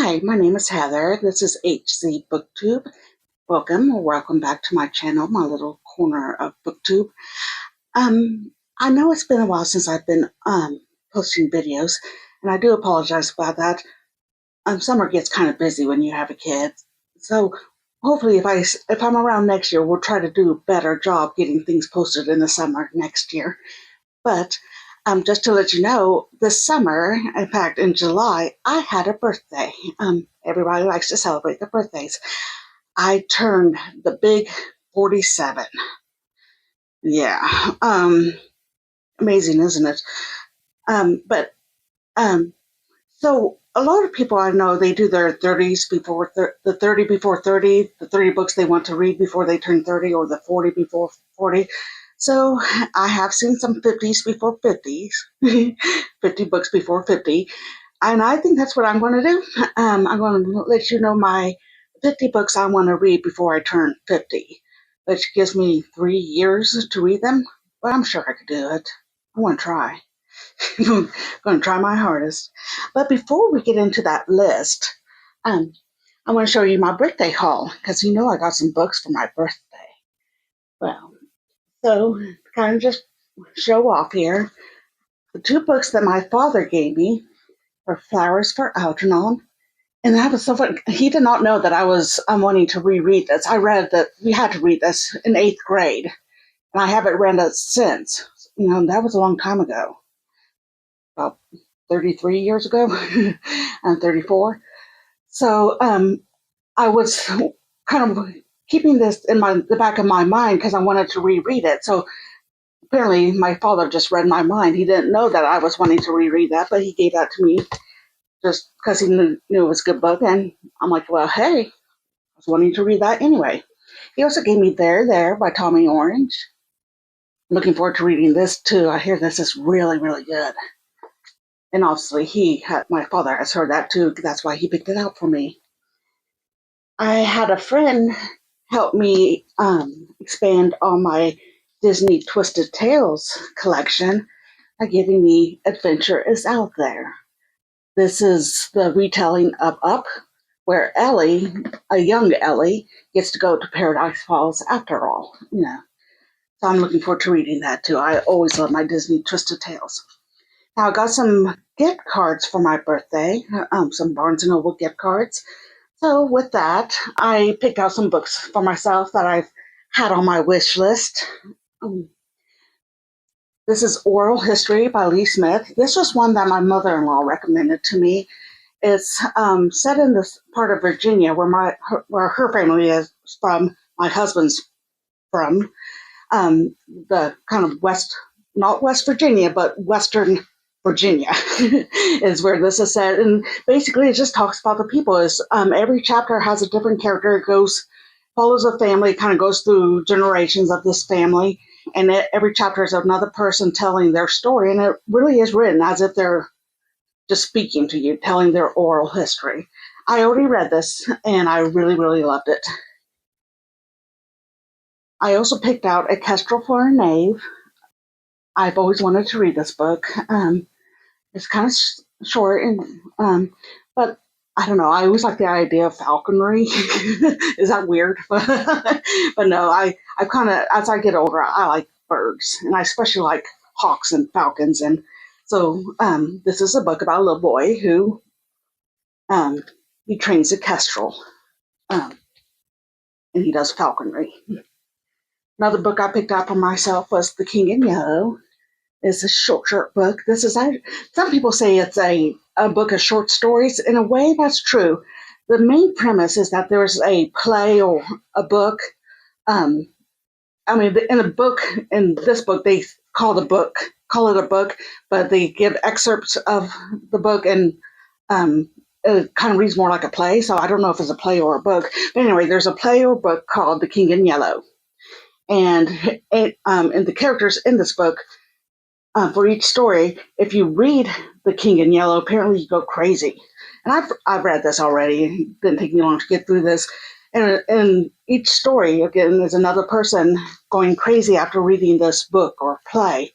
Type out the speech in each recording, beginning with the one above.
Hi, my name is Heather. This is HZ BookTube. Welcome back to my channel, my little corner of BookTube. I know it's been a while since I've been posting videos, and I do apologize about that. Summer gets kind of busy when you have a kid, so hopefully, if I'm around next year, we'll try to do a better job getting things posted in the summer next year. But just to let you know, this summer, in fact, in July, I had a birthday. Everybody likes to celebrate their birthdays. I turned the big 47. Yeah, amazing, isn't it? But so a lot of people I know, they do their 30s before the 30 before 30, the 30 books they want to read before they turn 30, or the 40 before 40. So I have seen some 50s before 50s, 50 books before 50. And I think that's what I'm going to do. I'm going to let you know my 50 books I want to read before I turn 50, which gives me 3 years to read them. But I'm sure I could do it. I want to try. I'm going to try my hardest. But before we get into that list, I want to show you my birthday haul, because you know I got some books for my birthday. Well, so kind of just show off here. The 2 books that my father gave me were Flowers for Algernon. And that was so fun. He did not know that I'm wanting to reread this. I read that we had to read this in 8th grade, and I haven't read it since. You know, that was a long time ago, about 33 years ago. I'm 34. So I was kind of keeping this in the back of my mind because I wanted to reread it. So apparently my father just read my mind. He didn't know that I was wanting to reread that, but he gave that to me just because he knew it was a good book. And I'm like, well, hey, I was wanting to read that anyway. He also gave me There by Tommy Orange. I'm looking forward to reading this too. I hear this is really, really good. And obviously my father has heard that too. That's why he picked it out for me. I had a friend help me expand on my Disney Twisted Tales collection by giving me Adventure is Out There. This is the retelling of Up, where Ellie, a young Ellie, gets to go to Paradise Falls after all. You know, so I'm looking forward to reading that too. I always love my Disney Twisted Tales. Now I got some gift cards for my birthday, some Barnes and Noble gift cards. So with that, I picked out some books for myself that I've had on my wish list. This is Oral History by Lee Smith. This was one that my mother-in-law recommended to me. It's set in this part of Virginia where her family is from, my husband's from, the kind of not West Virginia, but Western Virginia is where this is set. And basically it just talks about the people. Every chapter has a different character. It follows a family, kind of goes through generations of this family. And every chapter is another person telling their story. And it really is written as if they're just speaking to you, telling their oral history. I already read this, and I really, really loved it. I also picked out A Kestrel for a Knave. I've always wanted to read this book. It's kind of short, but I don't know. I always like the idea of falconry. Is that weird? But no, I kind of, as I get older, I like birds, and I especially like hawks and falcons. And so this is a book about a little boy who he trains a kestrel, and he does falconry. Another book I picked out for myself was The King in Yellow. It's a short book. Some people say it's a book of short stories. In a way, that's true. The main premise is that there's a play or a book. In this book, they call it a book, but they give excerpts of the book, and it kind of reads more like a play. So I don't know if it's a play or a book. But anyway, there's a play or book called The King in Yellow. And and the characters in this book, for each story, if you read The King in Yellow, apparently you go crazy. And I've read this already. It didn't take me long to get through this. And each story, again, is another person going crazy after reading this book or play.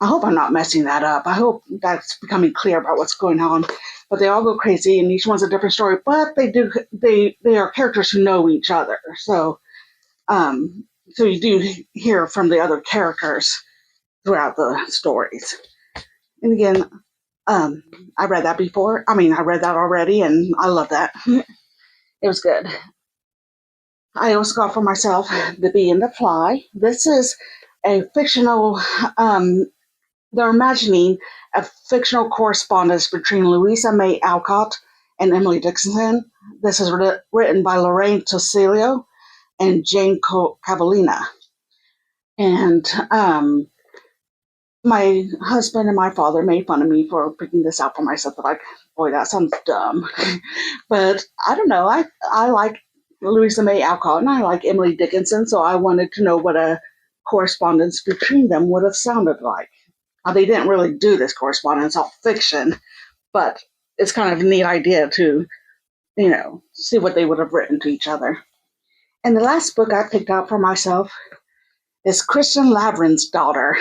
I hope I'm not messing that up. I hope that's becoming clear about what's going on. But they all go crazy, and each one's a different story. But they are characters who know each other. Um, so you do hear from the other characters throughout the stories. And again, um, I read that before. I mean, I read that already, and I love that. It was good. I also got for myself The Bee and the Fly. This is a fictional, they're imagining a fictional correspondence between Louisa May Alcott and Emily Dickinson. This is written by Lorraine Tosillo and Jane Cavallina. And my husband and my father made fun of me for picking this out for myself. They're like, boy, that sounds dumb. But I don't know. I like Louisa May Alcott and I like Emily Dickinson, so I wanted to know what a correspondence between them would have sounded like. Now, they didn't really do this correspondence, all fiction, but it's kind of a neat idea to, see what they would have written to each other. And the last book I picked out for myself is Christian Lavren's Daughter.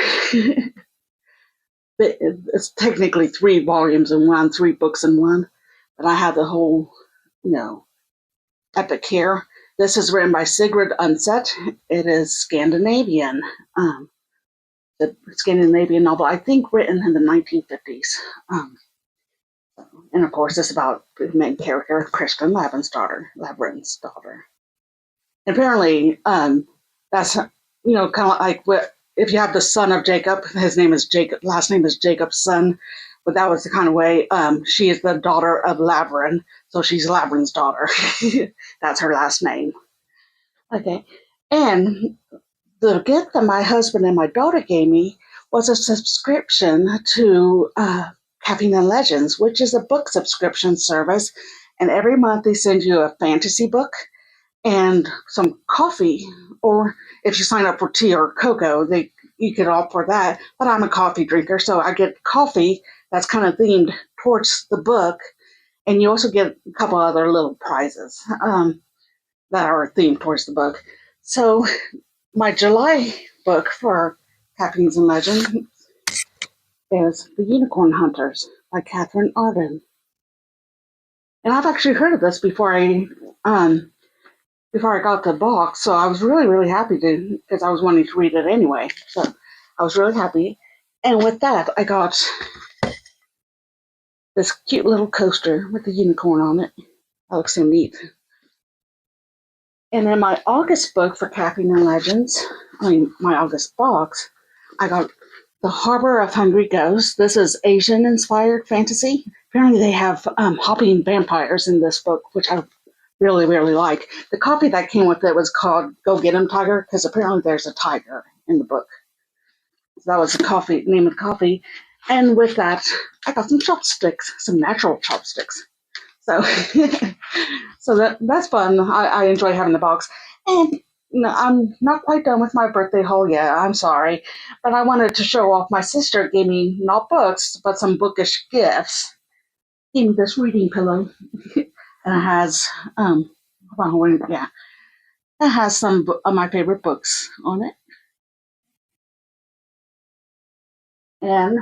It's technically 3 volumes in one, 3 books in one, but I have the whole, epic here. This is written by Sigrid Undset. It is Scandinavian, the Scandinavian novel, I think written in the 1950s. And of course, it's about the main character, Christian Lavren's daughter. And apparently, that's, kind of like if you have the son of Jacob, his name is Jacob, last name is Jacob's son, but that was the kind of way, she is the daughter of Lavren, so she's Lavren's daughter. That's her last name. Okay. And the gift that my husband and my daughter gave me was a subscription to Caffeine and Legends, which is a book subscription service. And every month they send you a fantasy book and some coffee, or if you sign up for tea or cocoa, you get opt for that. But I'm a coffee drinker, so I get coffee that's kind of themed towards the book, and you also get a couple other little prizes that are themed towards the book. So my July book for Caffeines and Legends is The Unicorn Hunters by Catherine Arden. And I've actually heard of this before I got the box, so I was really, really happy to, because I was wanting to read it anyway. So I was really happy. And with that, I got this cute little coaster with the unicorn on it. That looks so neat. And in my August book for Caffeine and Legends, my August box, I got The Harbor of Hungry Ghosts. This is Asian-inspired fantasy. Apparently they have hopping vampires in this book, which I really, really like. The copy that came with it was called Go Get 'Em Tiger, because apparently there's a tiger in the book. So that was the name of the coffee. And with that, I got some chopsticks, some natural chopsticks. So, that's fun. I enjoy having the box. And I'm not quite done with my birthday haul yet. I'm sorry, but I wanted to show off. My sister gave me not books, but some bookish gifts. Gave me this reading pillow, and it has it has some of my favorite books on it. And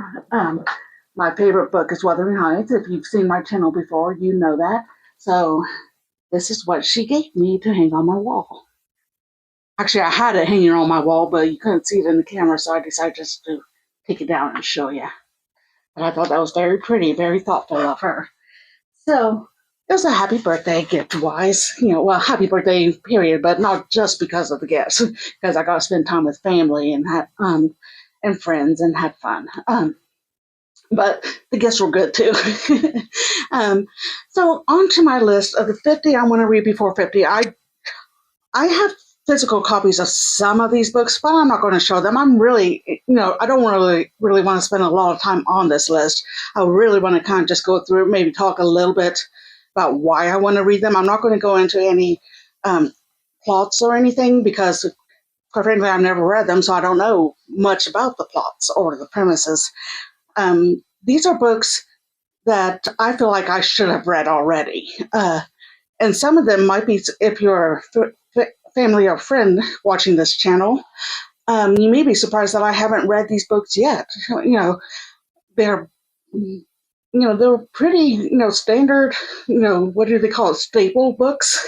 my favorite book is Wuthering Heights. If you've seen my channel before, you know that. So this is what she gave me to hang on my wall. Actually, I had it hanging on my wall, but you couldn't see it in the camera, so I decided just to take it down and show you. But I thought that was very pretty, very thoughtful of her. So it was a happy birthday gift-wise. Happy birthday, period, but not just because of the gifts, because I got to spend time with family and had and friends and had fun. But the gifts were good too. So on to my list of the 50 I want to read before 50. I have physical copies of some of these books, but I'm not going to show them. I'm really, I don't really want to spend a lot of time on this list. I really want to kind of just go through, maybe talk a little bit about why I want to read them. I'm not going to go into any plots or anything because, quite frankly, I've never read them, so I don't know much about the plots or the premises. These are books that I feel like I should have read already. And some of them might be, if you're a family or friend watching this channel, You may be surprised that I haven't read these books yet. They're they're pretty standard. What do they call it? Staple books.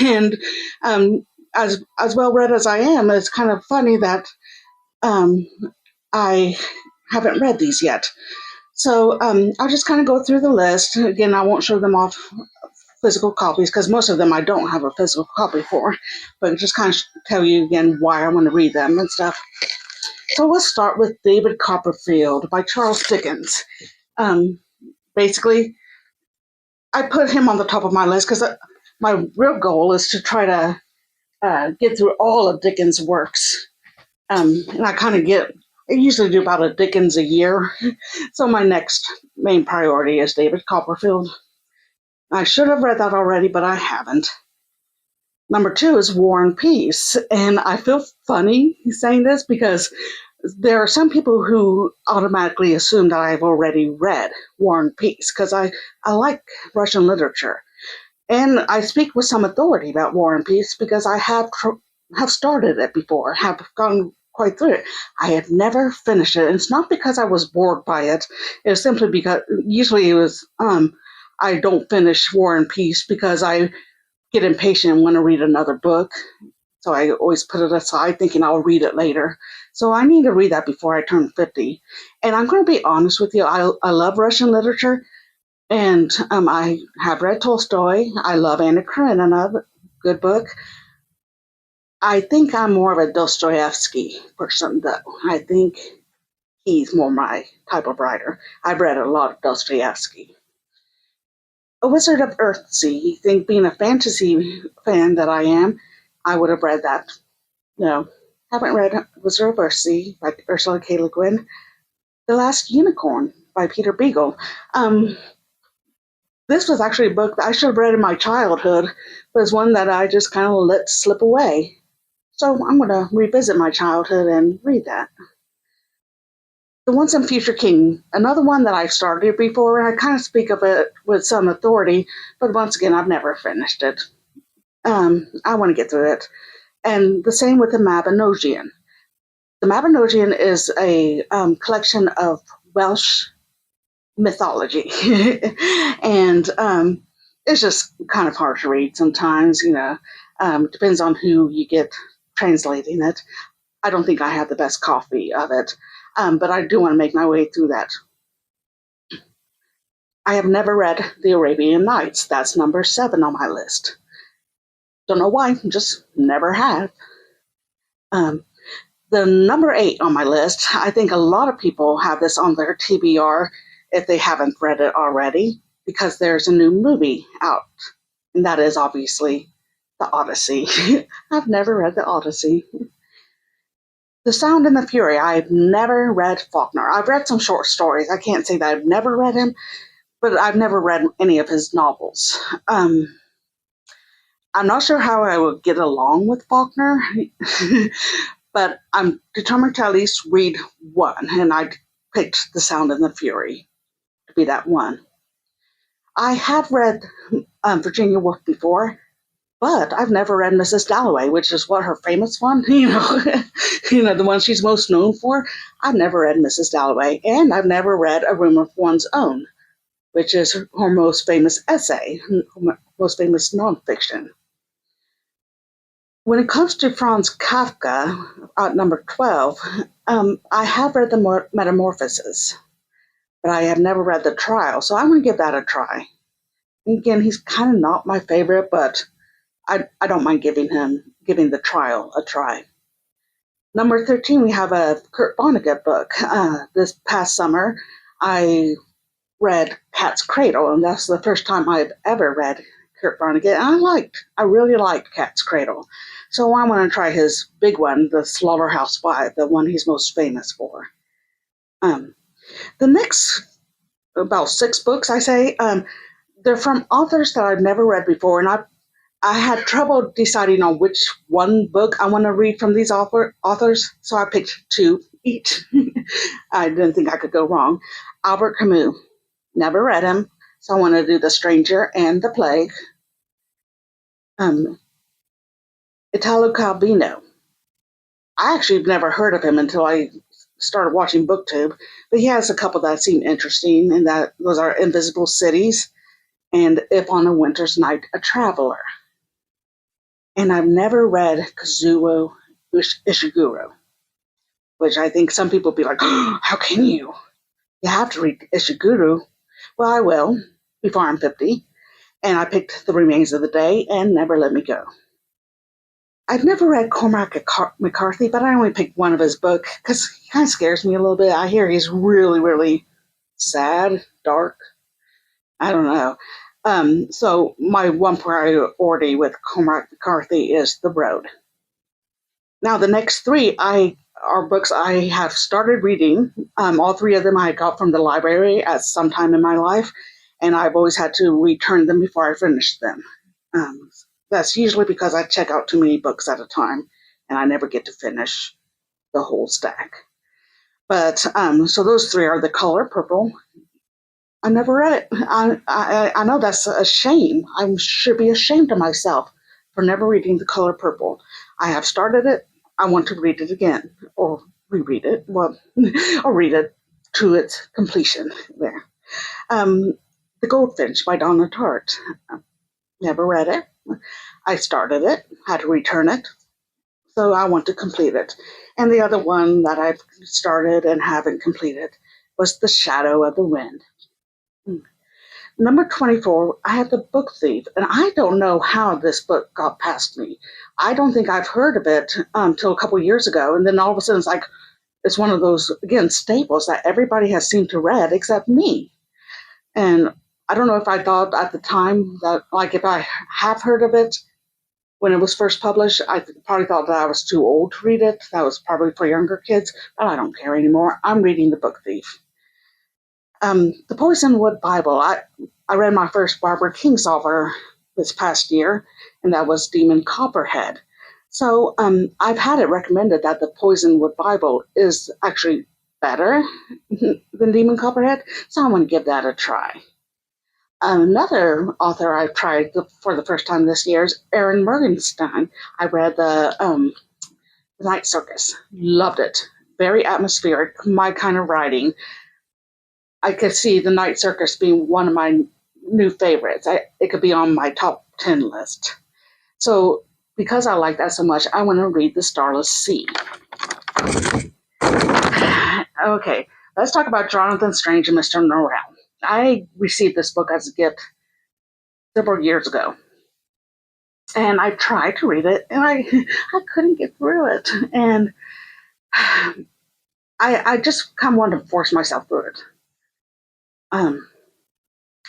And um, as well read as I am, it's kind of funny that um, I haven't read these yet. So I'll just kind of go through the list. Again, I won't show them off physical copies because most of them I don't have a physical copy for, but just kind of tell you again why I want to read them and stuff. So let's start with David Copperfield by Charles Dickens. Um, Basically, I put him on the top of my list because my real goal is to try to get through all of Dickens' works. And I usually do about a Dickens a year. So my next main priority is David Copperfield. I should have read that already, but I haven't. Number two is War and Peace. And I feel funny saying this because there are some people who automatically assume that I've already read War and Peace because I like Russian literature. And I speak with some authority about War and Peace because I have started it before, have gone quite through it. I had never finished it. And it's not because I was bored by it. It's simply because usually it was I don't finish War and Peace because I get impatient and want to read another book. So I always put it aside thinking I'll read it later. So I need to read that before I turn 50. And I'm going to be honest with you, I love Russian literature. And I have read Tolstoy. I love Anna Karenina, good book. I think I'm more of a Dostoevsky person, though. I think he's more my type of writer. I've read a lot of Dostoevsky. A Wizard of Earthsea. You think being a fantasy fan that I am, I would have read that. No, haven't read Wizard of Earthsea by Ursula K. Le Guin. The Last Unicorn by Peter Beagle. This was actually a book that I should have read in my childhood, but it's one that I just kind of let slip away. So I'm going to revisit my childhood and read that. The Once and Future King, another one that I've started before, and I kind of speak of it with some authority, but once again, I've never finished it. I want to get through it. And the same with the Mabinogion. The Mabinogion is a collection of Welsh mythology. And it's just kind of hard to read sometimes, depends on who you get translating it. I don't think I have the best copy of it, but I do want to make my way through that. I have never read The Arabian Nights. That's number 7 on my list. Don't know why, just never have. The number 8 on my list, I think a lot of people have this on their TBR if they haven't read it already, because there's a new movie out, and that is obviously The Odyssey. I've never read The Odyssey. The Sound and the Fury, I've never read Faulkner. I've read some short stories. I can't say that I've never read him, but I've never read any of his novels. I'm not sure how I would get along with Faulkner, but I'm determined to at least read one, and I picked The Sound and the Fury to be that one. I have read Virginia Woolf before, but I've never read Mrs. Dalloway, which is what her famous one, the one she's most known for. I've never read Mrs. Dalloway, and I've never read A Room of One's Own, which is her most famous essay, most famous nonfiction. When it comes to Franz Kafka, at number 12, I have read the Metamorphoses, but I have never read The Trial, so I'm going to give that a try. Again, he's kind of not my favorite, but I don't mind giving The Trial a try. Number 13, we have a Kurt Vonnegut book. This past summer, I read Cat's Cradle, and that's the first time I've ever read Kurt Vonnegut. And I really liked Cat's Cradle. So I want to try his big one, The Slaughterhouse Five, the one he's most famous for. The next, about 6 books, I say, they're from authors that I've never read before, and I had trouble deciding on which one book I want to read from these authors, so I picked 2 each. I didn't think I could go wrong. Albert Camus, never read him, so I want to do The Stranger and The Plague. Italo Calvino, I actually never heard of him until I started watching BookTube, but he has a couple that seem interesting, and that those are Invisible Cities and If on a Winter's Night, a Traveler. And I've never read Kazuo Ishiguro, which I think some people be like, oh, how can you? You have to read Ishiguro. Well, I will before I'm 50. And I picked The Remains of the Day and Never Let Me Go. I've never read Cormac McCarthy, but I only picked one of his books because he kind of scares me a little bit. I hear he's really, really sad, dark. I don't know. So my one priority with Cormac McCarthy is The Road. Now the next three are books I have started reading. All three of them I got from the library at some time in my life, and I've always had to return them before I finish them. That's usually because I check out too many books at a time, and I never get to finish the whole stack. But so those three are The Color Purple. I never read it. I know that's a shame. I should be ashamed of myself for never reading The Color Purple. I have started it. I want to read it again, or reread it. Well, or read it to its completion. There. The Goldfinch by Donna Tartt. Never read it. I started it, had to return it, so I want to complete it. And the other one that I've started and haven't completed was The Shadow of the Wind. Number 24, I have The Book Thief, and I don't know how this book got past me. I don't think I've heard of it till a couple years ago, and then all of a sudden it's one of those, again, staples that everybody has seemed to read except me. And I don't know if I thought at the time that, like, if I have heard of it when it was first published, I probably thought that I was too old to read it. That was probably for younger kids, but I don't care anymore. I'm reading The Book Thief. The Poisonwood Bible. I read my first Barbara Kingsolver this past year, and that was Demon Copperhead. So I've had it recommended that the Poisonwood Bible is actually better than Demon Copperhead, so I want to give that a try. Another author I've tried for the first time this year is Erin Morgenstern. I read the Night Circus. Loved it. Very atmospheric, my kind of writing. I could see The Night Circus being one of my new favorites. It could be on my top 10 list. So because I like that so much, I want to read The Starless Sea. Okay, let's talk about Jonathan Strange and Mr. Norrell. I received this book as a gift several years ago. And I tried to read it, and I couldn't get through it. And I just kind of wanted to force myself through it. I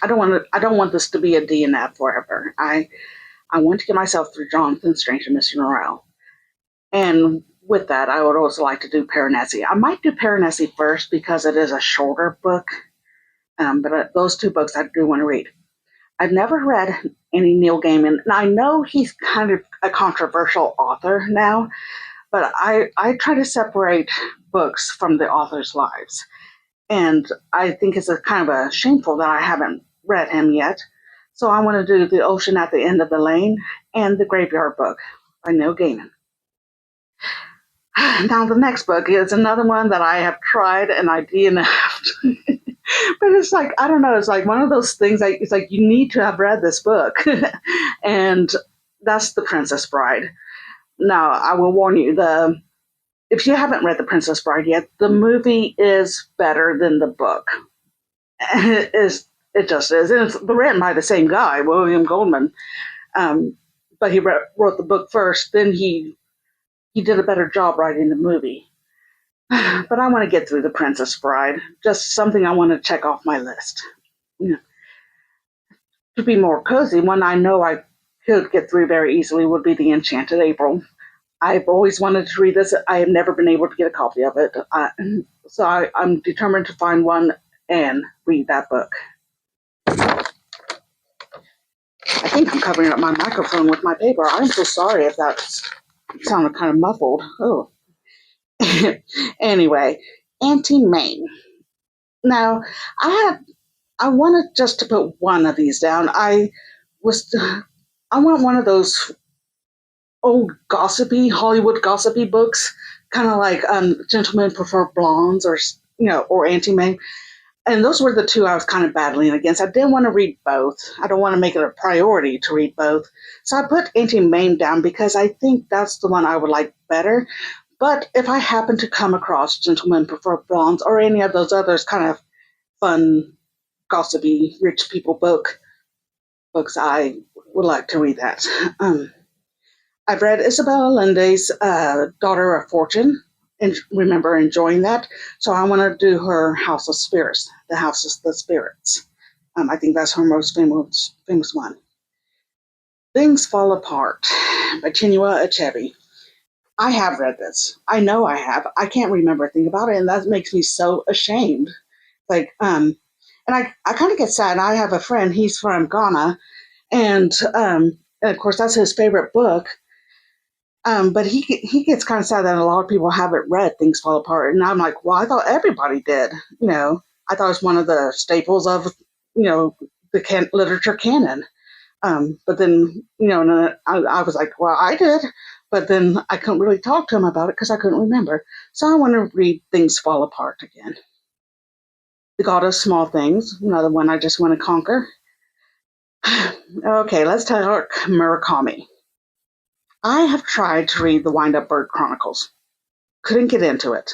don't want this to be a DNF forever. I want to get myself through Jonathan Strange and Mr. Norrell. And with that, I would also like to do Piranesi. I might do Piranesi first because it is a shorter book. But those two books I do want to read. I've never read any Neil Gaiman, and I know he's kind of a controversial author now, but I try to separate books from the author's lives. And I think it's a kind of a shameful that I haven't read him yet. So I want to do The Ocean at the End of the Lane and The Graveyard Book by Neil Gaiman. Now the next book is another one that I have tried and I DNF'd. But it's like, I don't know, it's like one of those things, it's like you need to have read this book. And that's The Princess Bride. Now, I will warn you, if you haven't read The Princess Bride yet, the movie is better than the book. It just is. And it's written by the same guy, William Goldman. But he wrote the book first, then he did a better job writing the movie. But I want to get through The Princess Bride. Just something I want to check off my list. To be more cozy, one I know I could get through very easily would be The Enchanted April. I've always wanted to read this. I have never been able to get a copy of it. So I'm determined to find one and read that book. I think I'm covering up my microphone with my paper. I'm so sorry if that sounded kind of muffled. Oh. Anyway, Auntie Mame. Now, I wanted just to put one of these down. I want one of those old Hollywood gossipy books kind of like Gentlemen Prefer Blondes or Anti-May. And those were the two I was kind of battling against. I didn't want to read both. I don't want to make it a priority to read both. So I put Anti-Main down because I think that's the one I would like better. But if I happen to come across Gentlemen Prefer Blondes or any of those others kind of fun, gossipy, rich people books, I would like to read that. I've read Isabel Allende's Daughter of Fortune, and remember enjoying that. So I want to do her House of Spirits, The House of the Spirits. I think that's her most famous one. Things Fall Apart by Chinua Achebe. I have read this. I know I have. I can't remember a thing about it, and that makes me so ashamed. Like, and I kind of get sad. I have a friend, he's from Ghana, and of course, that's his favorite book. But he gets kind of sad that a lot of people haven't read Things Fall Apart, and I'm like, well, I thought everybody did. I thought it was one of the staples of the literature canon. But then I was like, well, I did, but then I couldn't really talk to him about it because I couldn't remember. So I want to read Things Fall Apart again. The God of Small Things, another one I just want to conquer. Okay, let's talk Murakami. I have tried to read the Wind Up Bird Chronicles. Couldn't get into it.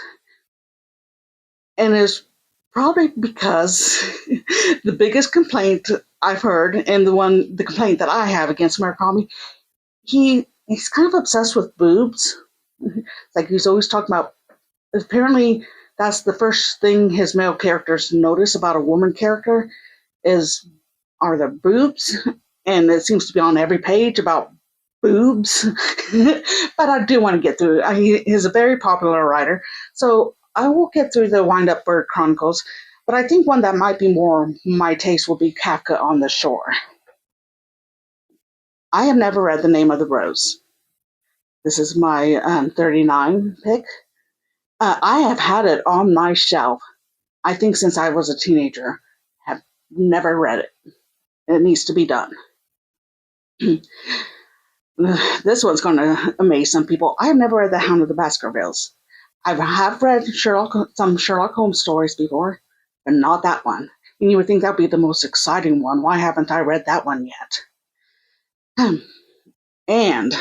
And it's probably because the biggest complaint I've heard, and the complaint that I have against Murakami, he's kind of obsessed with boobs. Like he's always talking about, apparently that's the first thing his male characters notice about a woman character are the boobs. And it seems to be on every page about boobs. But I do want to get through it. He's a very popular writer. So I will get through the Wind Up Bird Chronicles. But I think one that might be more my taste will be Kafka on the Shore. I have never read The Name of the Rose. This is my 39 pick. I have had it on my shelf, I think since I was a teenager. Have never read it. It needs to be done. This one's going to amaze some people. I have never read The Hound of the Baskervilles. I have read some Sherlock Holmes stories before, but not that one. And you would think that would be the most exciting one. Why haven't I read that one yet? And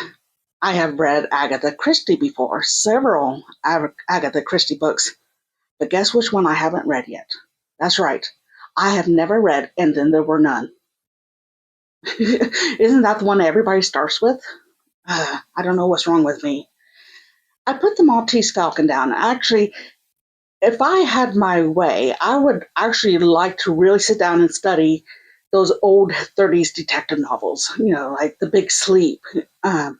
I have read Agatha Christie before, several Agatha Christie books. But guess which one I haven't read yet? That's right. I have never read And Then There Were None. Isn't that the one everybody starts with? I don't know what's wrong with me. I put the Maltese Falcon down. Actually, if I had my way, I would actually like to really sit down and study those old 30s detective novels, like The Big Sleep, The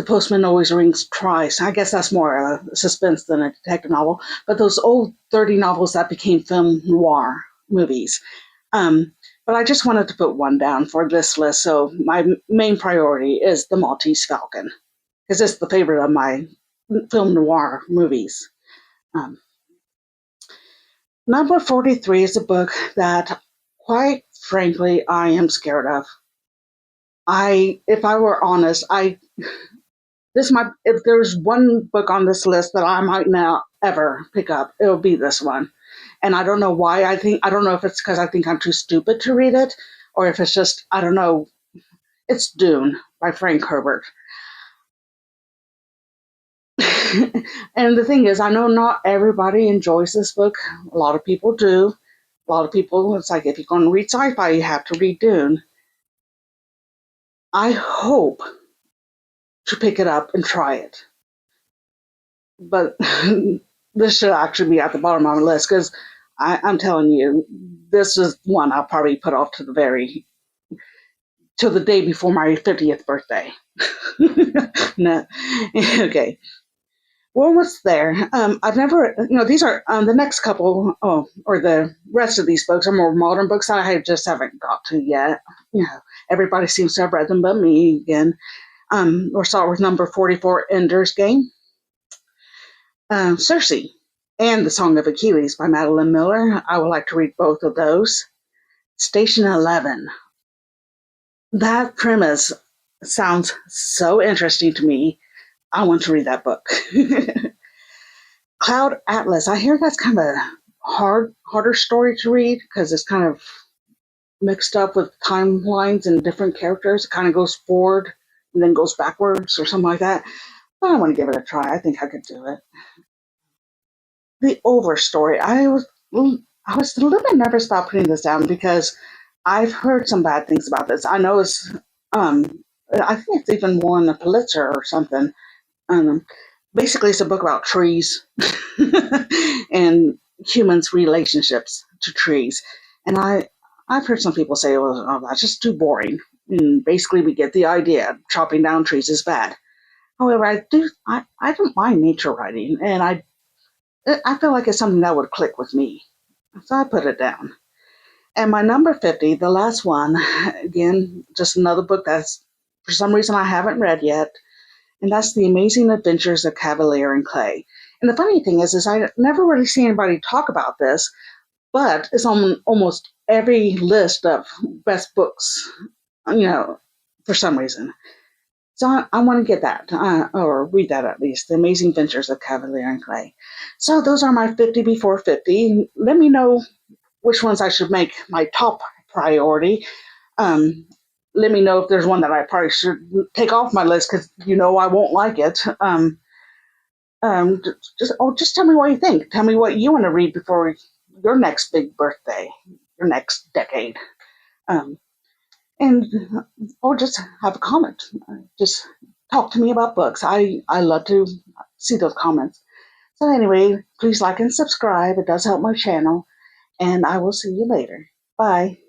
Postman Always Rings Twice. I guess that's more a suspense than a detective novel, but those old 30 novels that became film noir movies. But I just wanted to put one down for this list, so my main priority is The Maltese Falcon, because it's the favorite of my film noir movies. Number 43 is a book that, quite frankly, I am scared of. If I were honest, if there's one book on this list that I might not ever pick up, it'll be this one. And I don't know why. I don't know if it's because I think I'm too stupid to read it, or if it's just, I don't know. It's Dune by Frank Herbert. And the thing is, I know not everybody enjoys this book. A lot of people do. A lot of people, it's like if you're going to read sci-fi, you have to read Dune. I hope to pick it up and try it. But this should actually be at the bottom of my list because I'm telling you, this is one I'll probably put off to the day before my 50th birthday. No. Okay. Well, what's there? I've never, these are the next couple, or the rest of these books are more modern books that I just haven't got to yet. Everybody seems to have read them but me again. We'll start with number 44, Ender's Game. Circe and The Song of Achilles by Madeline Miller. I would like to read both of those. Station 11. That premise sounds so interesting to me. I want to read that book. Cloud Atlas. I hear that's kind of a harder story to read because it's kind of mixed up with timelines and different characters. It kind of goes forward and then goes backwards or something like that. But I want to give it a try. I think I could do it. The Overstory. I was a little bit nervous about putting this down because I've heard some bad things about this. I know it's um I think it's even won the Pulitzer or something. Um, Basically, it's a book about trees and humans' relationships to trees. And I've heard some people say, "Well, oh, that's just too boring." And basically, we get the idea: chopping down trees is bad. However, I don't mind nature writing, and I feel like it's something that would click with me, so I put it down. And my number 50, the last one, again, just another book that's for some reason I haven't read yet, and that's The Amazing Adventures of Cavalier and Clay. And the funny thing is I never really see anybody talk about this, but it's on almost every list of best books, you know, for some reason. So I want to get that, or read that at least, The Amazing Adventures of Cavalier and Clay. So those are my 50 before 50. Let me know which ones I should make my top priority. Um, Let me know if there's one that I probably should take off my list because I won't like it. Just tell me what you think. Tell me what you want to read before your next big birthday, your next decade, um, and or just have a comment. Just talk to me about books. I love to see those comments. So anyway, please like and subscribe. It does help my channel, and I will see you later. Bye.